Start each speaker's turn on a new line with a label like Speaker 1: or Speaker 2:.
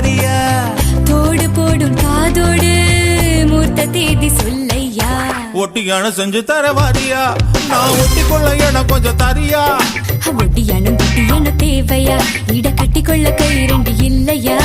Speaker 1: வரியா?
Speaker 2: தோடு போடும் காதோடு மூர்த்த தேதி சொல்லையா.
Speaker 1: ஒட்டியான செஞ்சு தர வாரியா? நான் ஒட்டிக்கொள்ள என கொஞ்சம் தரியா?
Speaker 2: ஒட்டியானும் குட்டியான தேவையா? இட கட்டிக்கொள்ள கை ரெண்டு இல்லையா?